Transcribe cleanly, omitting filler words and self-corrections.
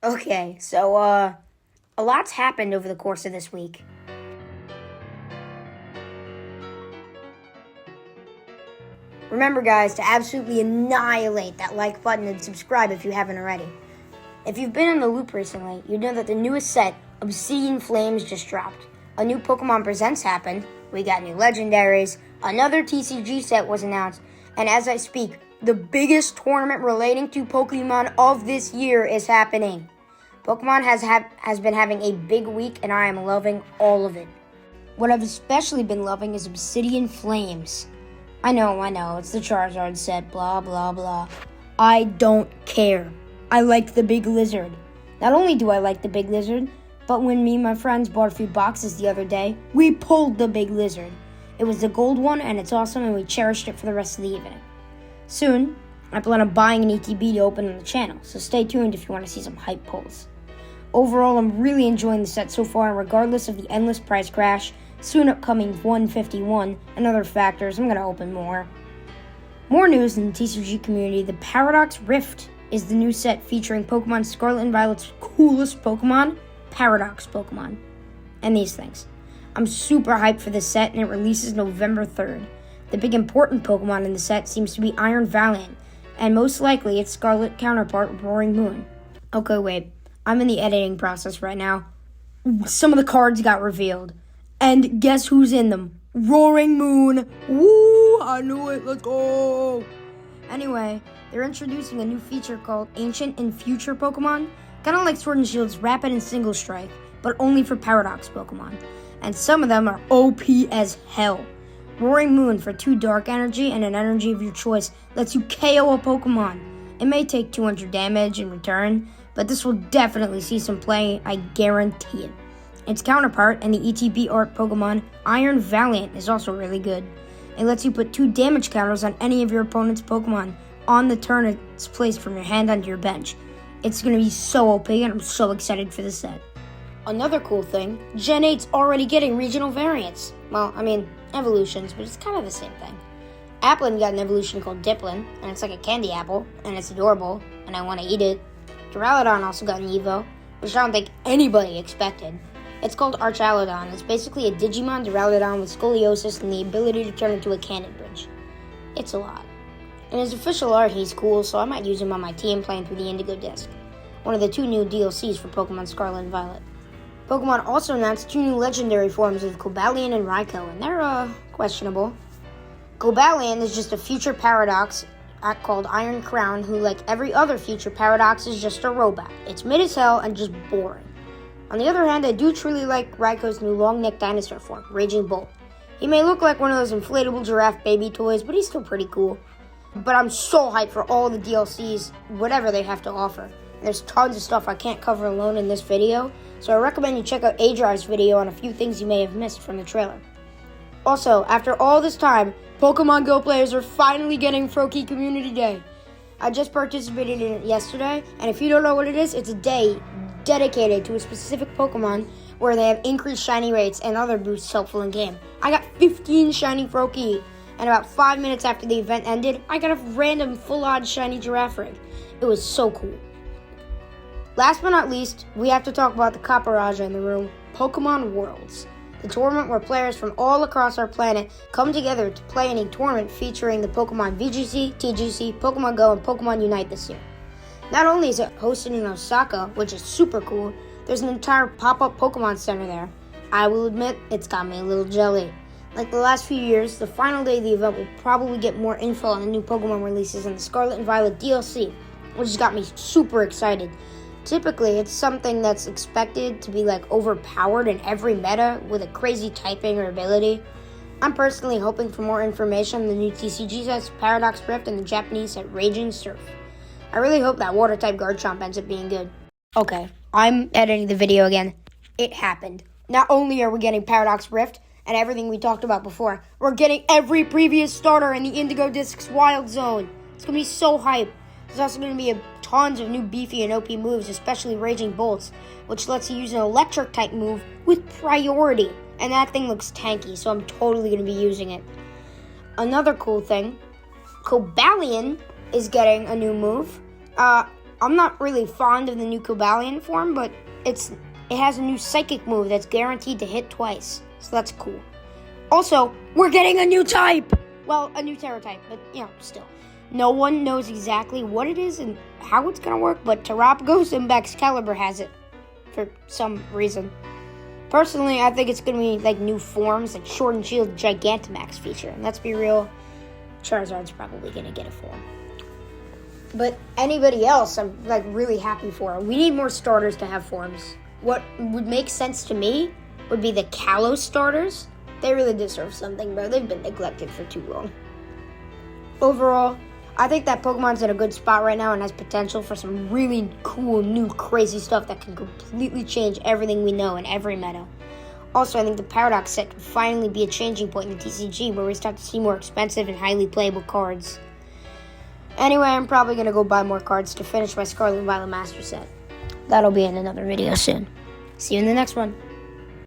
Okay, so, a lot's happened over the course of this week. Remember, guys, to absolutely annihilate that like button and subscribe if you haven't already. If you've been in the loop recently, you know that the newest set, Obsidian Flames, just dropped. A new Pokemon Presents happened, we got new legendaries, another TCG set was announced, and as I speak, the biggest tournament relating to Pokemon of this year is happening. Pokemon has been having a big week, and I am loving all of it. What I've especially been loving is Obsidian Flames. I know, it's the Charizard set, blah, blah, blah. I don't care. I like the big lizard. Not only do I like the big lizard, but when me and my friends bought a few boxes the other day, we pulled the big lizard. It was the gold one, and it's awesome, and we cherished it for the rest of the evening. Soon, I plan on buying an ETB to open on the channel, so stay tuned if you want to see some hype pulls. Overall, I'm really enjoying the set so far, and regardless of the endless price crash, soon upcoming 151, and other factors, I'm going to open more. More news in the TCG community, the Paradox Rift is the new set featuring Pokemon Scarlet and Violet's coolest Pokemon, Paradox Pokemon, and these things. I'm super hyped for this set, and it releases November 3rd. The big important Pokemon in the set seems to be Iron Valiant, and most likely its Scarlet counterpart, Roaring Moon. Okay, wait. I'm in the editing process right now. Some of the cards got revealed. And guess who's in them? Roaring Moon. Woo! I knew it. Let's go! Anyway, they're introducing a new feature called Ancient and Future Pokemon. Kind of like Sword and Shield's Rapid and Single Strike, but only for Paradox Pokemon. And some of them are OP as hell. Roaring Moon for 2 Dark Energy and an energy of your choice lets you KO a Pokemon. It may take 200 damage in return, but this will definitely see some play, I guarantee it. Its counterpart and the ETB art Pokemon, Iron Valiant, is also really good. It lets you put 2 damage counters on any of your opponent's Pokemon on the turn it's placed from your hand onto your bench. It's going to be so OP, and I'm so excited for this set. Another cool thing, Gen 8's already getting regional variants. Well, evolutions, but it's kind of the same thing. Applin got an evolution called Diplin, and it's like a candy apple, and it's adorable, and I want to eat it. Duraludon also got an Evo, which I don't think anybody expected. It's called Archaludon. It's basically a Digimon Duraludon with scoliosis and the ability to turn into a cannon bridge. It's a lot. In his official art, he's cool, so I might use him on my team playing through the Indigo Disc, one of the 2 new DLCs for Pokemon Scarlet and Violet. Pokemon also announced 2 new legendary forms of Cobalion and Raikou, and they're, questionable. Cobalion is just a future Paradox called Iron Crown, who, like every other future Paradox, is just a robot. It's mid as hell and just boring. On the other hand, I do truly like Raikou's new long-necked dinosaur form, Raging Bolt. He may look like one of those inflatable giraffe baby toys, but he's still pretty cool. But I'm so hyped for all the DLCs, whatever they have to offer. There's tons of stuff I can't cover alone in this video, so I recommend you check out A-Drive's video on a few things you may have missed from the trailer. Also, after all this time, Pokemon Go players are finally getting Froakie Community Day. I just participated in it yesterday, and if you don't know what it is, it's a day dedicated to a specific Pokemon where they have increased shiny rates and other boosts helpful in game. I got 15 shiny Froakie, and about 5 minutes after the event ended, I got a random full-on shiny Giraffrig. It was so cool. Last but not least, we have to talk about the Caparage in the room, Pokemon Worlds. The tournament where players from all across our planet come together to play in a tournament featuring the Pokemon VGC, TGC, Pokemon Go, and Pokemon Unite this year. Not only is it hosted in Osaka, which is super cool, there's an entire pop-up Pokemon Center there. I will admit, it's got me a little jelly. Like the last few years, the final day of the event will probably get more info on the new Pokemon releases in the Scarlet and Violet DLC, which has got me super excited. Typically, it's something that's expected to be like overpowered in every meta with a crazy typing or ability. I'm personally hoping for more information on the new TCG sets, Paradox Rift, and the Japanese set Raging Surf. I really hope that Water-type Garchomp ends up being good. Okay, I'm editing the video again. It happened. Not only are we getting Paradox Rift and everything we talked about before, we're getting every previous starter in the Indigo Disc's Wild Zone. It's going to be so hype. There's also going to be tons of new beefy and OP moves, especially Raging Bolts, which lets you use an electric-type move with priority. And that thing looks tanky, so I'm totally going to be using it. Another cool thing, Cobalion is getting a new move. I'm not really fond of the new Cobalion form, but it has a new psychic move that's guaranteed to hit twice, so that's cool. Also, we're getting a new type! Well, a new Terra type, but, still. No one knows exactly what it is and how it's going to work, but Terapagos and Excalibur has it for some reason. Personally, I think it's going to be like new forms, like Sword and Shield Gigantamax feature. And let's be real, Charizard's probably going to get a form. But anybody else, I'm like really happy for. We need more starters to have forms. What would make sense to me would be the Kalos starters. They really deserve something, bro. They've been neglected for too long. Overall, I think that Pokemon's in a good spot right now and has potential for some really cool, new, crazy stuff that can completely change everything we know in every meta. Also, I think the Paradox set could finally be a changing point in the TCG where we start to see more expensive and highly playable cards. Anyway, I'm probably going to go buy more cards to finish my Scarlet and Violet Master set. That'll be in another video soon. See you in the next one.